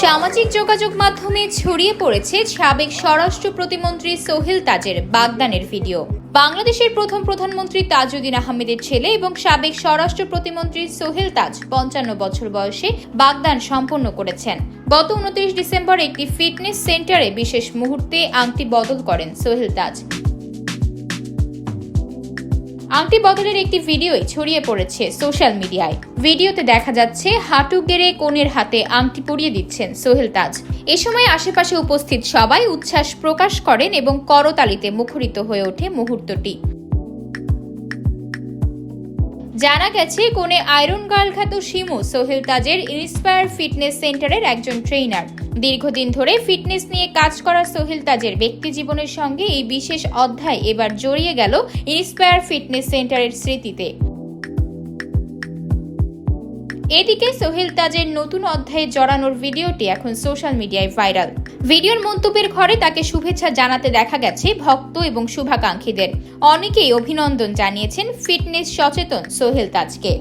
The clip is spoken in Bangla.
সামাজিক যোগাযোগ মাধ্যমে ছড়িয়ে পড়েছে সাবেক স্বরাষ্ট্র প্রতিমন্ত্রী সোহেল তাজের বাগদানের ভিডিও। বাংলাদেশের প্রথম প্রধানমন্ত্রী তাজউদ্দিন আহমেদের ছেলে এবং সাবেক স্বরাষ্ট্র প্রতিমন্ত্রী সোহেল তাজ ৫৫ বছর বয়সে বাগদান সম্পন্ন করেছেন। গত ২৯ ডিসেম্বর একটি ফিটনেস সেন্টারে বিশেষ মুহূর্তে আংটি বদল করেন সোহেল তাজ। আংটি বদলের একটি ভিডিওই ছড়িয়ে পড়েছে সোশ্যাল মিডিয়ায়। ভিডিওতে দেখা যাচ্ছে হাঁটু গেড়ে কনের হাতে আংটি পরিয়ে দিচ্ছেন সোহেল তাজ। এ সময় আশেপাশে উপস্থিত সবাই উচ্ছ্বাস প্রকাশ করেন এবং করতালিতে মুখরিত হয়ে ওঠে মুহূর্তটি। জানা গেছে, কনে আয়রন গার্ল খ্যাত শিমু সোহেল তাজের ইন্সপায়ার ফিটনেস সেন্টারের একজন ট্রেইনার। দীর্ঘদিন ধরে ফিটনেস নিয়ে কাজ করা সোহেল তাজের ব্যক্তি জীবনের সঙ্গে এই বিশেষ অধ্যায় এবার জড়িয়ে গেল ইন্সপায়ার ফিটনেস সেন্টারের স্মৃতিতে। এদিকে সোহেল তাজের নতুন অধ্যায়ে জড়ানোর ভিডিওটি এখন সোশ্যাল মিডিয়ায় ভাইরাল। ভিডিওর মন্তব্যের ঘরে তাকে শুভেচ্ছা জানাতে দেখা গেছে ভক্ত এবং শুভাকাঙ্ক্ষীদের। অনেকেই অভিনন্দন জানিয়েছেন ফিটনেস সচেতন সোহেল তাজকে।